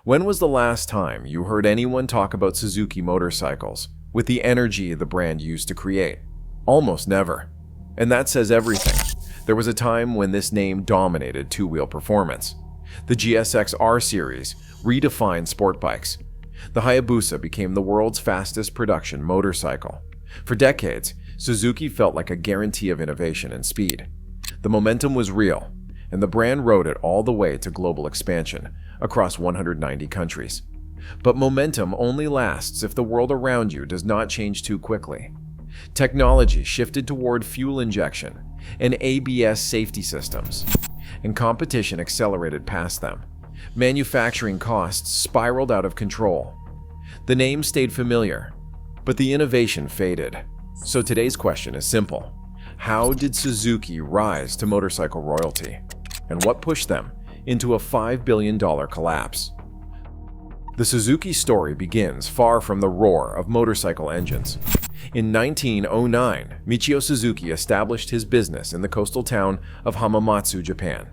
When was the last time you heard anyone talk about Suzuki motorcycles with the energy the brand used to create? Almost never. And that says everything. There was a time when this name dominated two-wheel performance. The GSX R series redefined sport bikes. The Hayabusa became the world's fastest production motorcycle. For decades, Suzuki felt like a guarantee of innovation and speed. The momentum was real, and the brand rode it all the way to global expansion across 190 countries. But momentum only lasts if the world around you does not change too quickly. Technology shifted toward fuel injection and ABS safety systems, and competition accelerated past them. Manufacturing costs spiraled out of control. The name stayed familiar, but the innovation faded. So today's question is simple. How did Suzuki rise to motorcycle royalty? And what pushed them into a $5 billion collapse? The Suzuki story begins far from the roar of motorcycle engines. In 1909, Michio Suzuki established his business in the coastal town of Hamamatsu, Japan,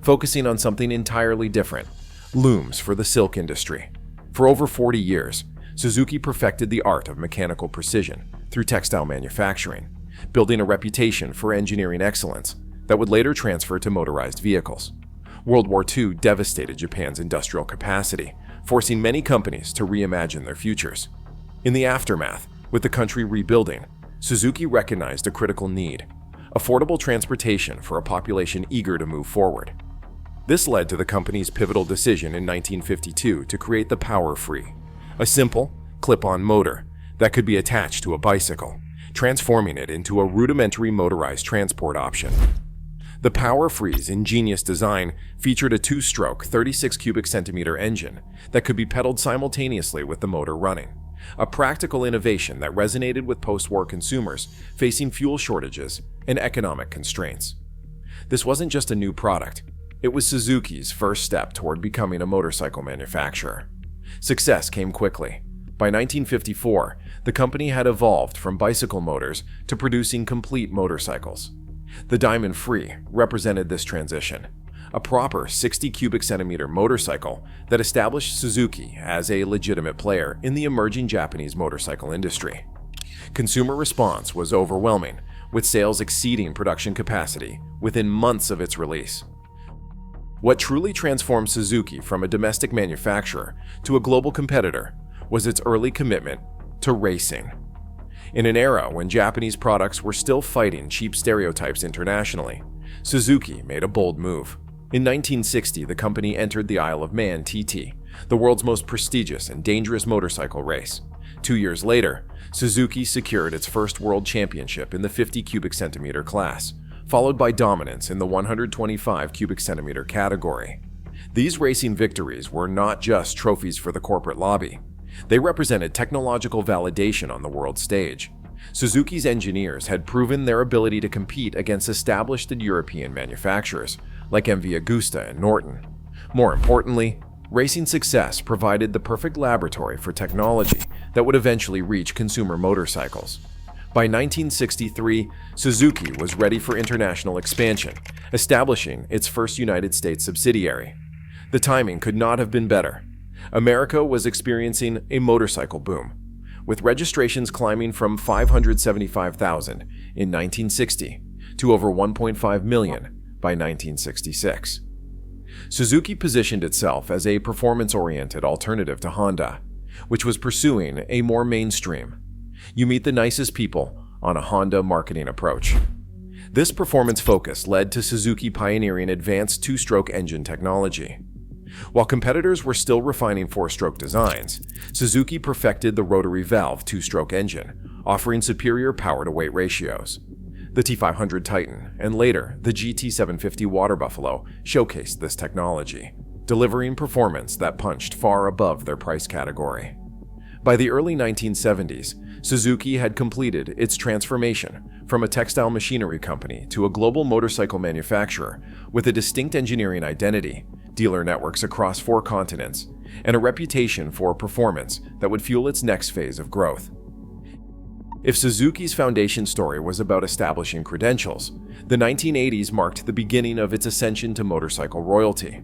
focusing on something entirely different: looms for the silk industry. For over 40 years, Suzuki perfected the art of mechanical precision through textile manufacturing, building a reputation for engineering excellence that would later transfer to motorized vehicles. World War II devastated Japan's industrial capacity, forcing many companies to reimagine their futures. In the aftermath, with the country rebuilding, Suzuki recognized a critical need: affordable transportation for a population eager to move forward. This led to the company's pivotal decision in 1952 to create the Power-Free, a simple, clip-on motor that could be attached to a bicycle, transforming it into a rudimentary motorized transport option. The Power-Free's ingenious design featured a two-stroke 36 cubic centimeter engine that could be pedaled simultaneously with the motor running, a practical innovation that resonated with post-war consumers facing fuel shortages and economic constraints. This wasn't just a new product, it was Suzuki's first step toward becoming a motorcycle manufacturer. Success came quickly. By 1954, the company had evolved from bicycle motors to producing complete motorcycles. The Diamond Free represented this transition, a proper 60 cubic centimeter motorcycle that established Suzuki as a legitimate player in the emerging Japanese motorcycle industry. Consumer response was overwhelming, with sales exceeding production capacity within months of its release. What truly transformed Suzuki from a domestic manufacturer to a global competitor was its early commitment to racing. In an era when Japanese products were still fighting cheap stereotypes internationally, Suzuki made a bold move. In 1960, the company entered the Isle of Man TT, the world's most prestigious and dangerous motorcycle race. 2 years later, Suzuki secured its first world championship in the 50 cubic centimeter class, followed by dominance in the 125 cubic centimeter category. These racing victories were not just trophies for the corporate lobby. They represented technological validation on the world stage. Suzuki's engineers had proven their ability to compete against established European manufacturers like MV Agusta and Norton. More importantly, racing success provided the perfect laboratory for technology that would eventually reach consumer motorcycles. By 1963, Suzuki was ready for international expansion, establishing its first United States subsidiary. The timing could not have been better. America was experiencing a motorcycle boom, with registrations climbing from 575,000 in 1960 to over 1.5 million by 1966. Suzuki positioned itself as a performance-oriented alternative to Honda, which was pursuing a more mainstream, you meet the nicest people on a Honda marketing approach. This performance focus led to Suzuki pioneering advanced two-stroke engine technology. While competitors were still refining four-stroke designs, Suzuki perfected the rotary valve two-stroke engine, offering superior power-to-weight ratios. The T500 Titan and later the GT750 Water Buffalo showcased this technology, delivering performance that punched far above their price category. By the early 1970s, Suzuki had completed its transformation from a textile machinery company to a global motorcycle manufacturer with a distinct engineering identity, dealer networks across 4 continents, and a reputation for performance that would fuel its next phase of growth. If Suzuki's foundation story was about establishing credentials, the 1980s marked the beginning of its ascension to motorcycle royalty.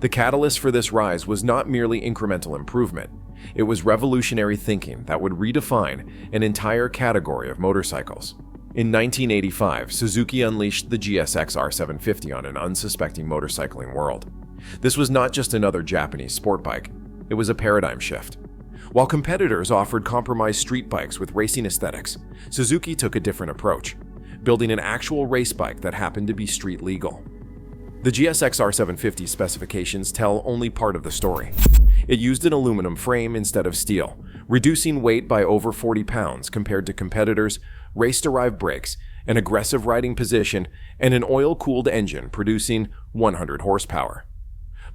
The catalyst for this rise was not merely incremental improvement, it was revolutionary thinking that would redefine an entire category of motorcycles. In 1985, Suzuki unleashed the GSX R750 on an unsuspecting motorcycling world. This was not just another Japanese sport bike, it was a paradigm shift. While competitors offered compromised street bikes with racing aesthetics, Suzuki took a different approach, building an actual race bike that happened to be street legal. The GSX R750 specifications tell only part of the story. It used an aluminum frame instead of steel, reducing weight by over 40 pounds compared to competitors, race-derived brakes, an aggressive riding position, and an oil-cooled engine producing 100 horsepower.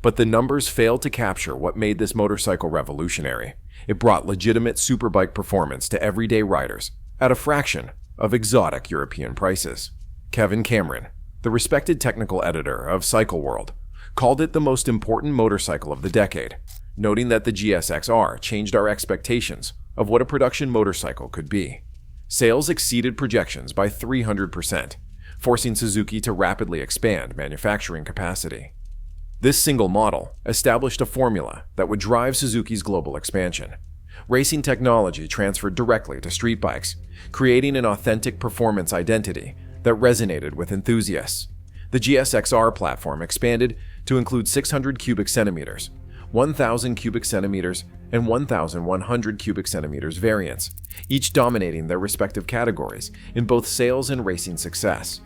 But the numbers failed to capture what made this motorcycle revolutionary. It brought legitimate superbike performance to everyday riders at a fraction of exotic European prices. Kevin Cameron, the respected technical editor of Cycle World, called it the most important motorcycle of the decade, noting that the GSX-R changed our expectations of what a production motorcycle could be. Sales exceeded projections by 300%, forcing Suzuki to rapidly expand manufacturing capacity. This single model established a formula that would drive Suzuki's global expansion. Racing technology transferred directly to street bikes, creating an authentic performance identity that resonated with enthusiasts. The GSX-R platform expanded to include 600 cubic centimeters, 1,000 cubic centimeters, and 1,100 cubic centimeters variants, each dominating their respective categories in both sales and racing success.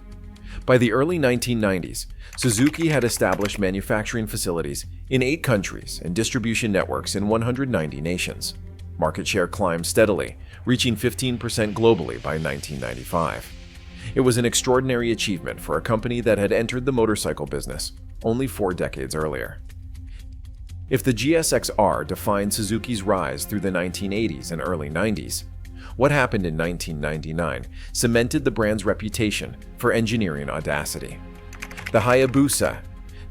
By the early 1990s, Suzuki had established manufacturing facilities in 8 countries and distribution networks in 190 nations. Market share climbed steadily, reaching 15% globally by 1995. It was an extraordinary achievement for a company that had entered the motorcycle business only 4 decades earlier. If the GSX-R defined Suzuki's rise through the 1980s and early 90s, what happened in 1999 cemented the brand's reputation for engineering audacity. The Hayabusa,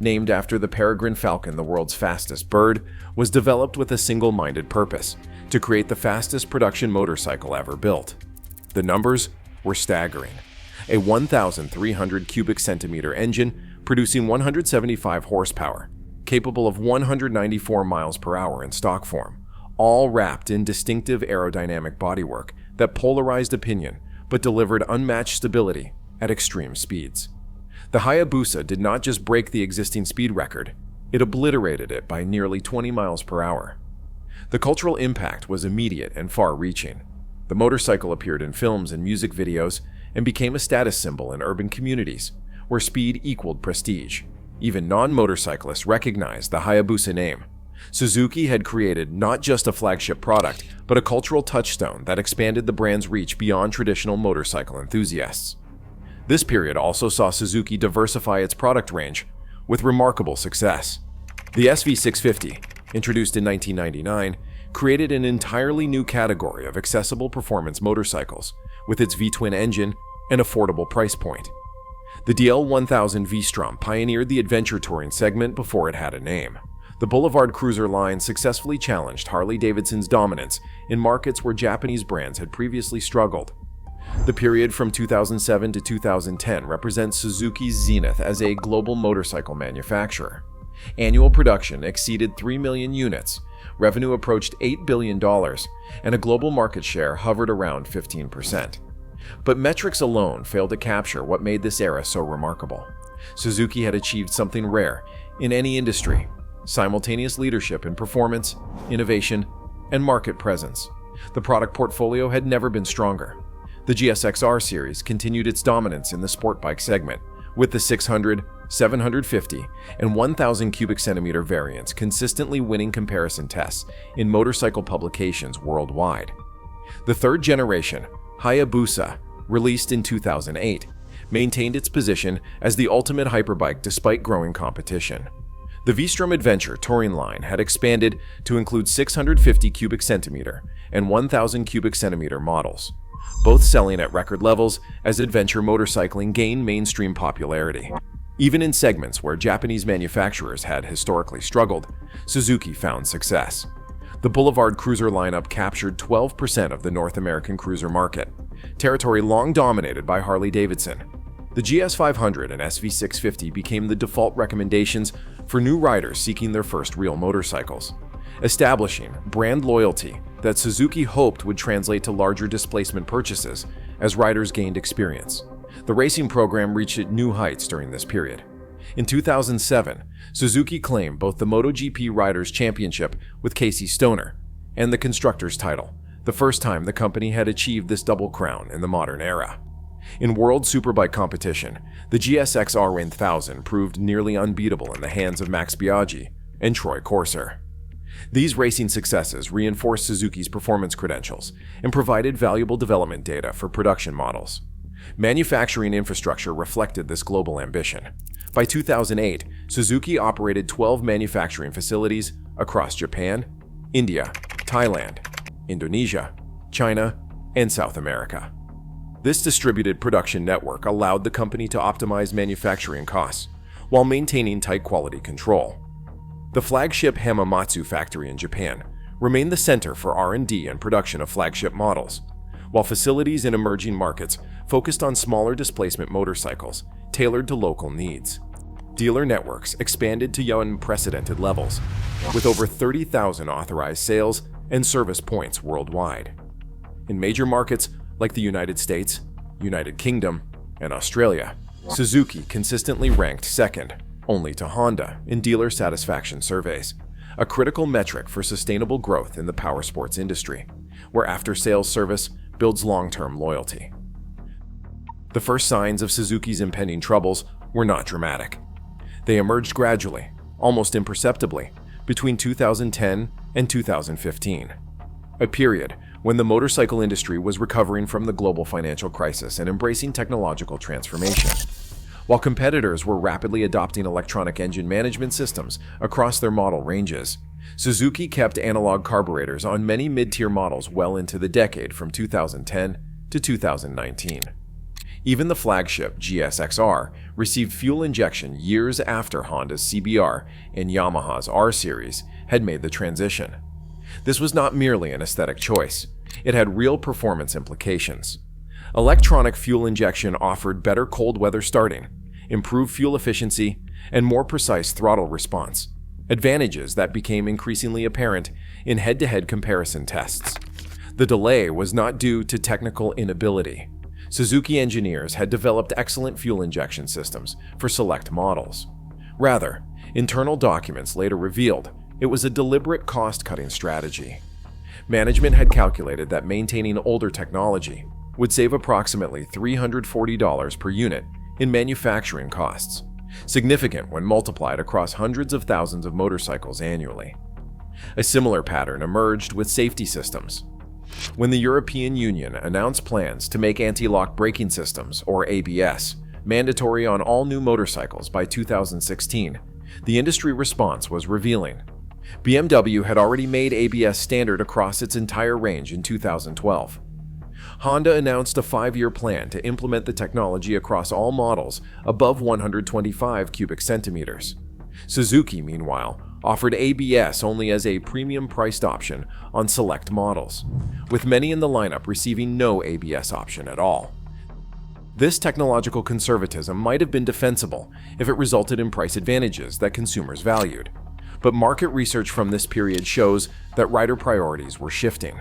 named after the peregrine falcon, the world's fastest bird, was developed with a single-minded purpose: to create the fastest production motorcycle ever built. The numbers were staggering. A 1,300 cubic centimeter engine producing 175 horsepower, capable of 194 miles per hour in stock form, all wrapped in distinctive aerodynamic bodywork that polarized opinion but delivered unmatched stability at extreme speeds. The Hayabusa did not just break the existing speed record, it obliterated it by nearly 20 miles per hour. The cultural impact was immediate and far-reaching. The motorcycle appeared in films and music videos and became a status symbol in urban communities where speed equaled prestige. Even non-motorcyclists recognized the Hayabusa name. Suzuki had created not just a flagship product, but a cultural touchstone that expanded the brand's reach beyond traditional motorcycle enthusiasts. This period also saw Suzuki diversify its product range with remarkable success. The SV650, introduced in 1999, created an entirely new category of accessible performance motorcycles with its V-twin engine and affordable price point. The DL1000 V-Strom pioneered the adventure touring segment before it had a name. The Boulevard Cruiser line successfully challenged Harley-Davidson's dominance in markets where Japanese brands had previously struggled. The period from 2007 to 2010 represents Suzuki's zenith as a global motorcycle manufacturer. Annual production exceeded 3 million units, revenue approached $8 billion, and a global market share hovered around 15%. But metrics alone failed to capture what made this era so remarkable. Suzuki had achieved something rare in any industry: simultaneous leadership in performance, innovation, and market presence. The product portfolio had never been stronger. The GSX-R series continued its dominance in the sport bike segment, with the 600, 750, and 1,000 cubic centimeter variants consistently winning comparison tests in motorcycle publications worldwide. The third generation, Hayabusa, released in 2008, maintained its position as the ultimate hyperbike despite growing competition. The V-Strom Adventure touring line had expanded to include 650 cubic centimeter and 1,000 cubic centimeter models, both selling at record levels as adventure motorcycling gained mainstream popularity. Even in segments where Japanese manufacturers had historically struggled, Suzuki found success. The Boulevard Cruiser lineup captured 12% of the North American cruiser market, territory long dominated by Harley-Davidson. The GS500 and SV650 became the default recommendations for new riders seeking their first real motorcycles, establishing brand loyalty that Suzuki hoped would translate to larger displacement purchases as riders gained experience. The racing program reached new heights during this period. In 2007, Suzuki claimed both the MotoGP Riders' Championship with Casey Stoner and the Constructors' title, the first time the company had achieved this double crown in the modern era. In World Superbike competition, the GSX-R 1000 proved nearly unbeatable in the hands of Max Biaggi and Troy Corser. These racing successes reinforced Suzuki's performance credentials and provided valuable development data for production models. Manufacturing infrastructure reflected this global ambition. By 2008, Suzuki operated 12 manufacturing facilities across Japan, India, Thailand, Indonesia, China, and South America. This distributed production network allowed the company to optimize manufacturing costs while maintaining tight quality control. The flagship Hamamatsu factory in Japan remained the center for R&D and production of flagship models, while facilities in emerging markets focused on smaller displacement motorcycles tailored to local needs. Dealer networks expanded to unprecedented levels, with over 30,000 authorized sales and service points worldwide. In major markets like the United States, United Kingdom, and Australia, Suzuki consistently ranked second only to Honda in dealer satisfaction surveys, a critical metric for sustainable growth in the powersports industry, where after-sales service builds long-term loyalty. The first signs of Suzuki's impending troubles were not dramatic. They emerged gradually, almost imperceptibly, between 2010 and 2015, a period when the motorcycle industry was recovering from the global financial crisis and embracing technological transformation. While competitors were rapidly adopting electronic engine management systems across their model ranges, Suzuki kept analog carburetors on many mid-tier models well into the decade from 2010 to 2019. Even the flagship GSX-R received fuel injection years after Honda's CBR and Yamaha's R-Series had made the transition. This was not merely an aesthetic choice. It had real performance implications. Electronic fuel injection offered better cold weather starting, improved fuel efficiency, and more precise throttle response, advantages that became increasingly apparent in head-to-head comparison tests. The delay was not due to technical inability. Suzuki engineers had developed excellent fuel injection systems for select models. Rather, internal documents later revealed it was a deliberate cost-cutting strategy. Management had calculated that maintaining older technology would save approximately $340 per unit in manufacturing costs, significant when multiplied across hundreds of thousands of motorcycles annually. A similar pattern emerged with safety systems. When the European Union announced plans to make anti-lock braking systems, or ABS, mandatory on all new motorcycles by 2016, the industry response was revealing. BMW had already made ABS standard across its entire range in 2012. Honda announced a 5-year plan to implement the technology across all models above 125 cubic centimeters. Suzuki, meanwhile, offered ABS only as a premium-priced option on select models, with many in the lineup receiving no ABS option at all. This technological conservatism might have been defensible if it resulted in price advantages that consumers valued, but market research from this period shows that rider priorities were shifting.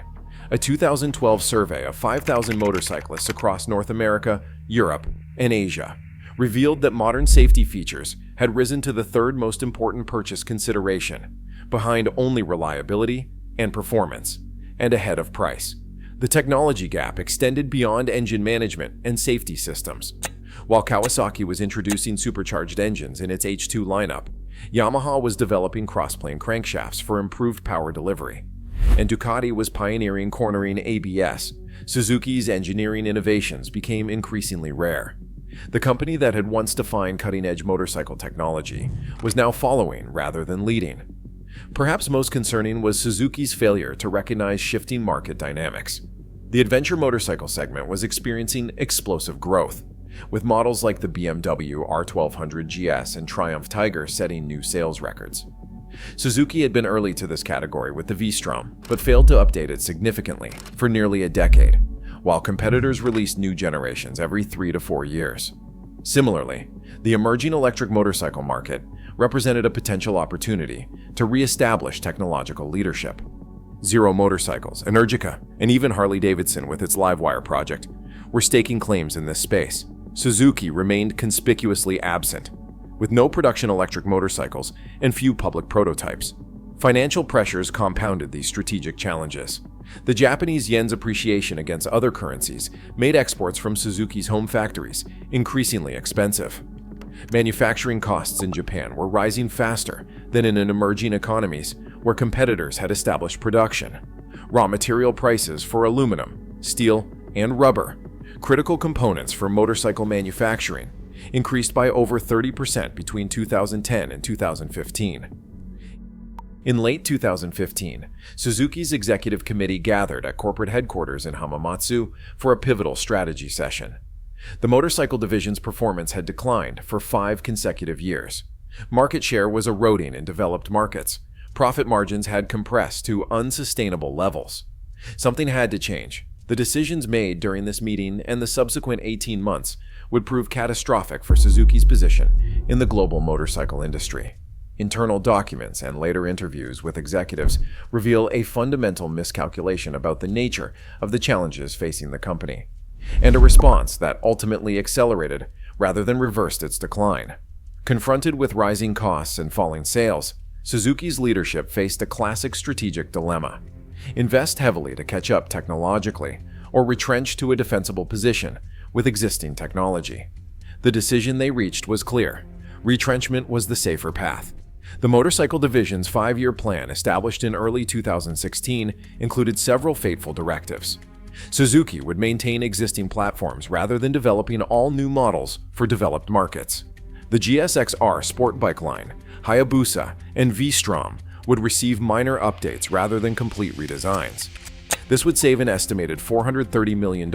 A 2012 survey of 5,000 motorcyclists across North America, Europe, and Asia revealed that modern safety features had risen to the third most important purchase consideration, behind only reliability and performance, and ahead of price. The technology gap extended beyond engine management and safety systems. While Kawasaki was introducing supercharged engines in its H2 lineup, Yamaha was developing crossplane crankshafts for improved power delivery, and Ducati was pioneering cornering ABS. Suzuki's engineering innovations became increasingly rare. The company that had once defined cutting-edge motorcycle technology was now following rather than leading. Perhaps most concerning was Suzuki's failure to recognize shifting market dynamics. The adventure motorcycle segment was experiencing explosive growth, with models like the BMW R1200 GS and Triumph Tiger setting new sales records. Suzuki had been early to this category with the V-Strom, but failed to update it significantly for nearly a decade, while competitors released new generations every 3 to 4 years. Similarly, the emerging electric motorcycle market represented a potential opportunity to re-establish technological leadership. Zero Motorcycles, Energica, and even Harley-Davidson with its Livewire project were staking claims in this space. Suzuki remained conspicuously absent, with no production electric motorcycles and few public prototypes. Financial pressures compounded these strategic challenges. The Japanese yen's appreciation against other currencies made exports from Suzuki's home factories increasingly expensive. Manufacturing costs in Japan were rising faster than in emerging economies where competitors had established production. Raw material prices for aluminum, steel, and rubber, critical components for motorcycle manufacturing, increased by over 30% between 2010 and 2015. In late 2015, Suzuki's executive committee gathered at corporate headquarters in Hamamatsu for a pivotal strategy session. The motorcycle division's performance had declined for 5 consecutive years. Market share was eroding in developed markets. Profit margins had compressed to unsustainable levels. Something had to change. The decisions made during this meeting and the subsequent 18 months would prove catastrophic for Suzuki's position in the global motorcycle industry. Internal documents and later interviews with executives reveal a fundamental miscalculation about the nature of the challenges facing the company, and a response that ultimately accelerated rather than reversed its decline. Confronted with rising costs and falling sales, Suzuki's leadership faced a classic strategic dilemma: invest heavily to catch up technologically, or retrench to a defensible position with existing technology. The decision they reached was clear: retrenchment was the safer path. The motorcycle division's 5-year plan, established in early 2016, included several fateful directives. Suzuki would maintain existing platforms rather than developing all new models for developed markets. The GSX-R sportbike line, Hayabusa, and V-Strom would receive minor updates rather than complete redesigns. This would save an estimated $430 million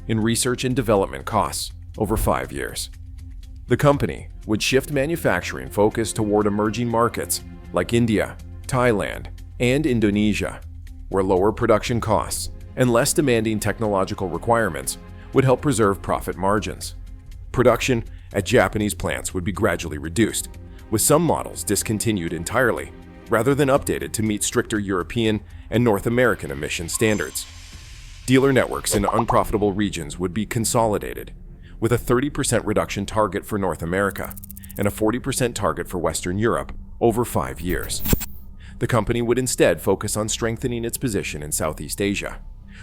in research and development costs over 5 years. The company would shift manufacturing focus toward emerging markets like India, Thailand, and Indonesia, where lower production costs and less demanding technological requirements would help preserve profit margins. Production at Japanese plants would be gradually reduced, with some models discontinued entirely, rather than updated to meet stricter European and North American emission standards. Dealer networks in unprofitable regions would be consolidated, with a 30% reduction target for North America and a 40% target for Western Europe over 5 years. The company would instead focus on strengthening its position in Southeast Asia,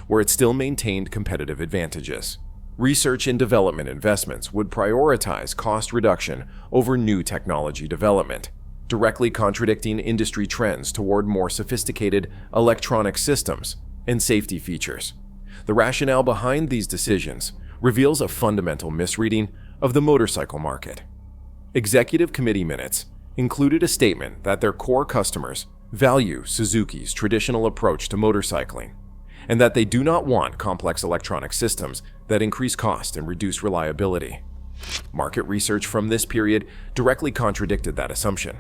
where it still maintained competitive advantages. Research and development investments would prioritize cost reduction over new technology development, directly contradicting industry trends toward more sophisticated electronic systems and safety features. The rationale behind these decisions reveals a fundamental misreading of the motorcycle market. Executive committee minutes included a statement that their core customers value Suzuki's traditional approach to motorcycling, and that they do not want complex electronic systems that increase cost and reduce reliability. Market research from this period directly contradicted that assumption.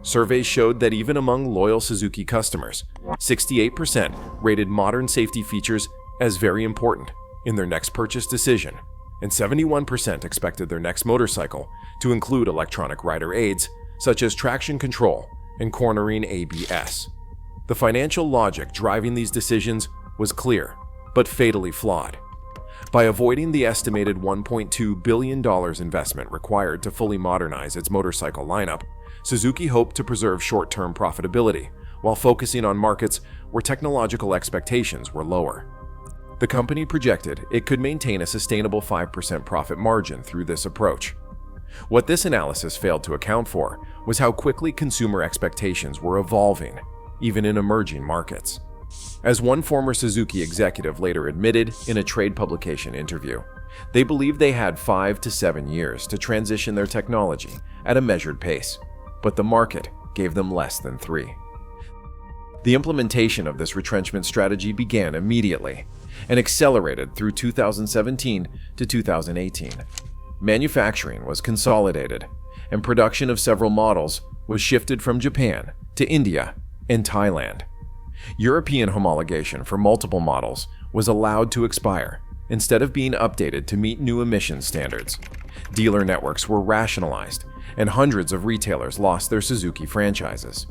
Surveys showed that even among loyal Suzuki customers, 68% rated modern safety features as very important in their next purchase decision, and 71% expected their next motorcycle to include electronic rider aids such as traction control and cornering ABS. The financial logic driving these decisions was clear, but fatally flawed. By avoiding the estimated $1.2 billion investment required to fully modernize its motorcycle lineup, Suzuki hoped to preserve short-term profitability while focusing on markets where technological expectations were lower. The company projected it could maintain a sustainable 5% profit margin through this approach. What this analysis failed to account for was how quickly consumer expectations were evolving, even in emerging markets. As one former Suzuki executive later admitted in a trade publication interview, they believed they had 5 to 7 years to transition their technology at a measured pace, but the market gave them less than 3. The implementation of this retrenchment strategy began immediately and accelerated through 2017 to 2018. Manufacturing was consolidated, and production of several models was shifted from Japan to India and Thailand. European homologation for multiple models was allowed to expire, instead of being updated to meet new emission standards. Dealer networks were rationalized, and hundreds of retailers lost their Suzuki franchises.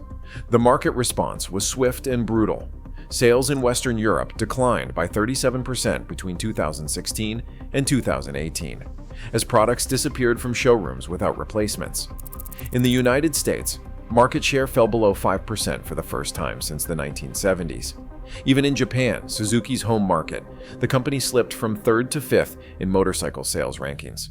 The market response was swift and brutal. Sales in Western Europe declined by 37% between 2016 and 2018, as products disappeared from showrooms without replacements. In the United States, market share fell below 5% for the first time since the 1970s. Even in Japan, Suzuki's home market, the company slipped from 3rd to 5th in motorcycle sales rankings.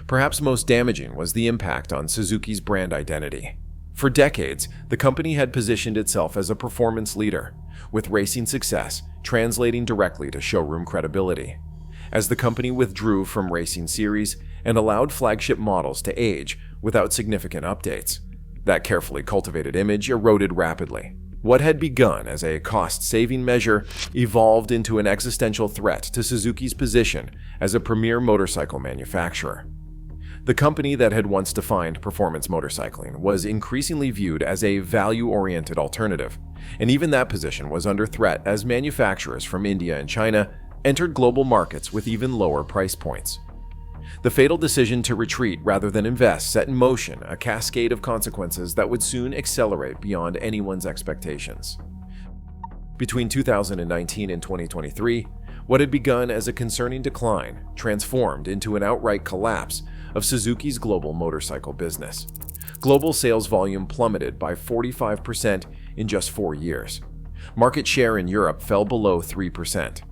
Perhaps most damaging was the impact on Suzuki's brand identity. For decades, the company had positioned itself as a performance leader, with racing success translating directly to showroom credibility. As the company withdrew from racing series and allowed flagship models to age without significant updates, that carefully cultivated image eroded rapidly. What had begun as a cost-saving measure evolved into an existential threat to Suzuki's position as a premier motorcycle manufacturer. The company that had once defined performance motorcycling was increasingly viewed as a value-oriented alternative, and even that position was under threat as manufacturers from India and China entered global markets with even lower price points. The fatal decision to retreat rather than invest set in motion a cascade of consequences that would soon accelerate beyond anyone's expectations. Between 2019 and 2023, what had begun as a concerning decline transformed into an outright collapse of Suzuki's global motorcycle business. Global sales volume plummeted by 45% in just 4 years. Market share in Europe fell below 3%.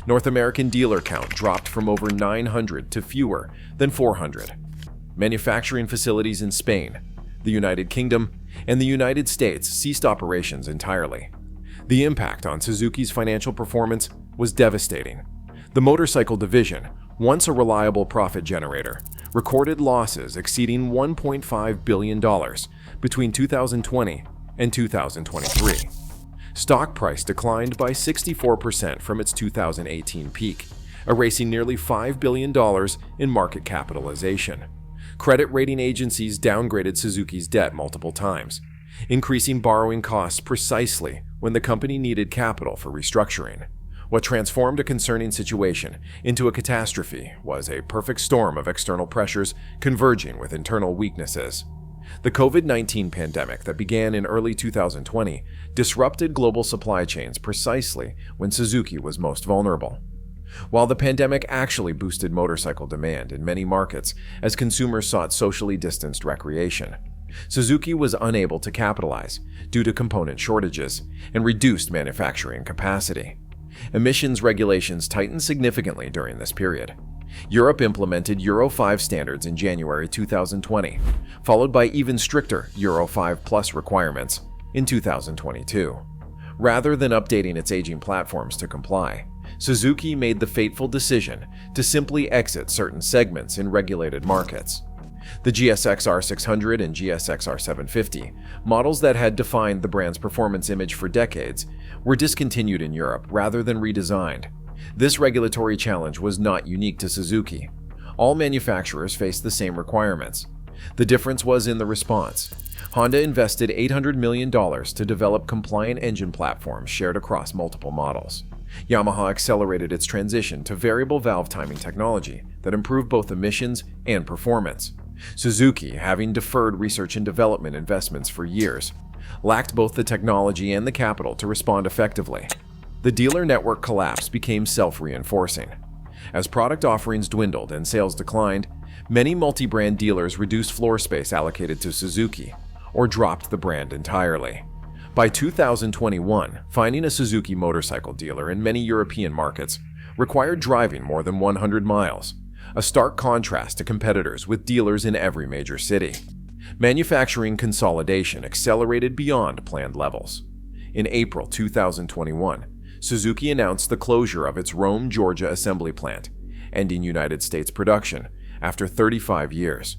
North American dealer count dropped from over 900 to fewer than 400. Manufacturing facilities in Spain, the United Kingdom, and the United States ceased operations entirely. The impact on Suzuki's financial performance was devastating. The motorcycle division, once a reliable profit generator, recorded losses exceeding $1.5 billion between 2020 and 2023. Stock price declined by 64% from its 2018 peak, erasing nearly $5 billion in market capitalization. Credit rating agencies downgraded Suzuki's debt multiple times, increasing borrowing costs precisely when the company needed capital for restructuring. What transformed a concerning situation into a catastrophe was a perfect storm of external pressures converging with internal weaknesses. The COVID-19 pandemic that began in early 2020 disrupted global supply chains precisely when Suzuki was most vulnerable. While the pandemic actually boosted motorcycle demand in many markets as consumers sought socially distanced recreation, Suzuki was unable to capitalize due to component shortages and reduced manufacturing capacity. Emissions regulations tightened significantly during this period. Europe implemented Euro 5 standards in January 2020, followed by even stricter Euro 5 Plus requirements in 2022. Rather than updating its aging platforms to comply, Suzuki made the fateful decision to simply exit certain segments in regulated markets. The GSX R600 and GSX R750, models that had defined the brand's performance image for decades, were discontinued in Europe rather than redesigned. This regulatory challenge was not unique to Suzuki. All manufacturers faced the same requirements. The difference was in the response. Honda invested $800 million to develop compliant engine platforms shared across multiple models. Yamaha accelerated its transition to variable valve timing technology that improved both emissions and performance. Suzuki, having deferred research and development investments for years, lacked both the technology and the capital to respond effectively. The dealer network collapse became self-reinforcing. As product offerings dwindled and sales declined, many multi-brand dealers reduced floor space allocated to Suzuki or dropped the brand entirely. By 2021, finding a Suzuki motorcycle dealer in many European markets required driving more than 100 miles, a stark contrast to competitors with dealers in every major city. Manufacturing consolidation accelerated beyond planned levels. In April 2021, Suzuki announced the closure of its Rome, Georgia assembly plant, ending United States production after 35 years.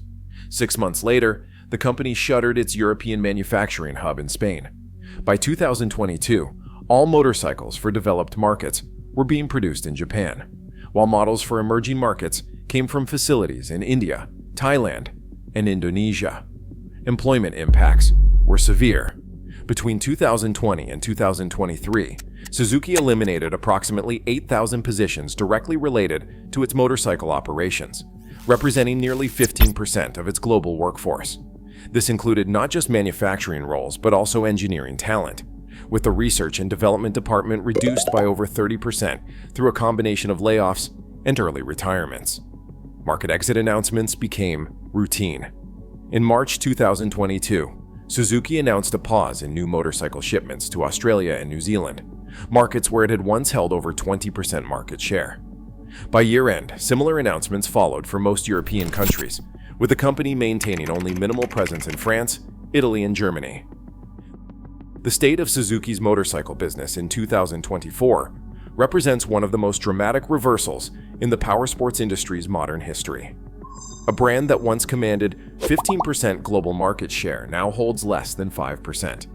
6 months later, the company shuttered its European manufacturing hub in Spain. By 2022, all motorcycles for developed markets were being produced in Japan, while models for emerging markets came from facilities in India, Thailand, and Indonesia. Employment impacts were severe. Between 2020 and 2023, Suzuki eliminated approximately 8,000 positions directly related to its motorcycle operations, representing nearly 15% of its global workforce. This included not just manufacturing roles, but also engineering talent, with the research and development department reduced by over 30% through a combination of layoffs and early retirements. Market exit announcements became routine. In March 2022, Suzuki announced a pause in new motorcycle shipments to Australia and New Zealand, markets where it had once held over 20% market share. By year-end, similar announcements followed for most European countries, with the company maintaining only minimal presence in France, Italy, and Germany. The state of Suzuki's motorcycle business in 2024 represents one of the most dramatic reversals in the powersports industry's modern history. A brand that once commanded 15% global market share now holds less than 5%.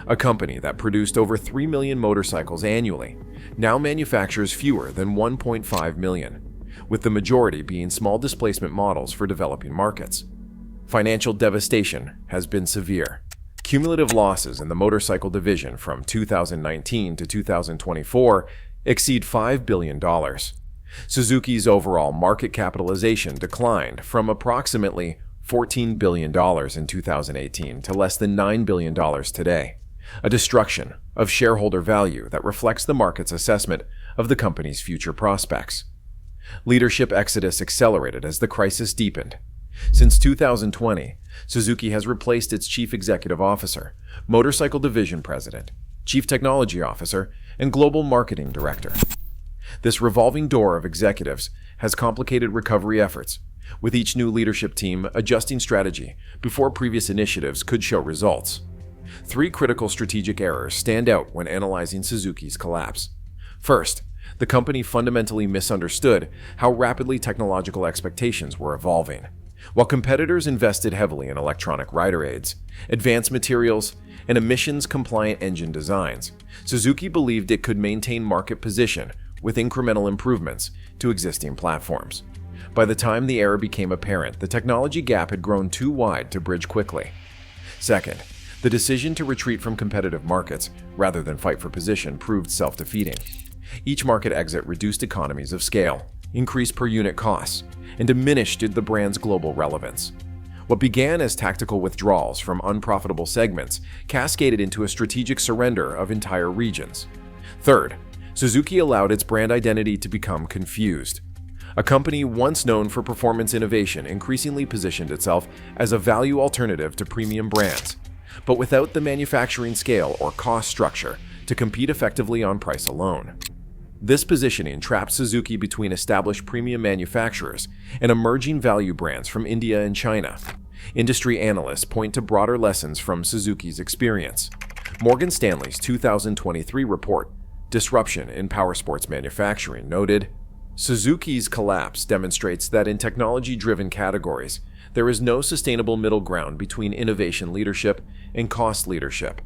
A company that produced over 3 million motorcycles annually now manufactures fewer than 1.5 million, with the majority being small displacement models for developing markets. Financial devastation has been severe. Cumulative losses in the motorcycle division from 2019 to 2024 exceed $5 billion. Suzuki's overall market capitalization declined from approximately $14 billion in 2018 to less than $9 billion today, a destruction of shareholder value that reflects the market's assessment of the company's future prospects. Leadership exodus accelerated as the crisis deepened. Since 2020, Suzuki has replaced its chief executive officer, motorcycle division president, chief technology officer, and global marketing director. This revolving door of executives has complicated recovery efforts, with each new leadership team adjusting strategy before previous initiatives could show results. 3 critical strategic errors stand out when analyzing Suzuki's collapse. First, the company fundamentally misunderstood how rapidly technological expectations were evolving. While competitors invested heavily in electronic rider aids, advanced materials, and emissions-compliant engine designs, Suzuki believed it could maintain market position with incremental improvements to existing platforms. By the time the error became apparent, the technology gap had grown too wide to bridge quickly. Second, the decision to retreat from competitive markets rather than fight for position proved self-defeating. Each market exit reduced economies of scale, increased per-unit costs, and diminished the brand's global relevance. What began as tactical withdrawals from unprofitable segments cascaded into a strategic surrender of entire regions. Third, Suzuki allowed its brand identity to become confused. A company once known for performance innovation increasingly positioned itself as a value alternative to premium brands, but without the manufacturing scale or cost structure to compete effectively on price alone. This positioning trapped Suzuki between established premium manufacturers and emerging value brands from India and China. Industry analysts point to broader lessons from Suzuki's experience. Morgan Stanley's 2023 report, Disruption in Powersports Manufacturing, noted, Suzuki's collapse demonstrates that in technology-driven categories, there is no sustainable middle ground between innovation leadership and cost leadership.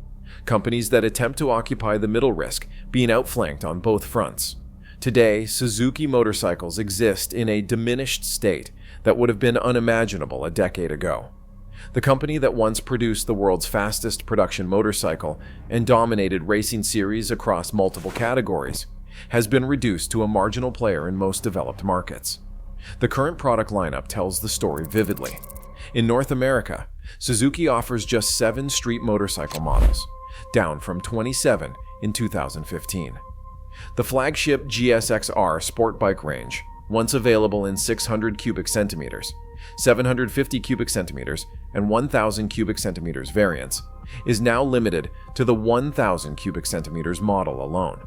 Companies that attempt to occupy the middle risk being outflanked on both fronts. Today, Suzuki motorcycles exist in a diminished state that would have been unimaginable a decade ago. The company that once produced the world's fastest production motorcycle and dominated racing series across multiple categories has been reduced to a marginal player in most developed markets. The current product lineup tells the story vividly. In North America, Suzuki offers just 7 street motorcycle models, down from 27 in 2015. The flagship GSX-R sport bike range, once available in 600 cubic centimeters, 750 cubic centimeters, and 1,000 cubic centimeters variants, is now limited to the 1,000 cubic centimeters model alone.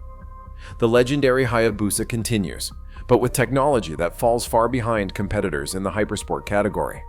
The legendary Hayabusa continues, but with technology that falls far behind competitors in the hypersport category.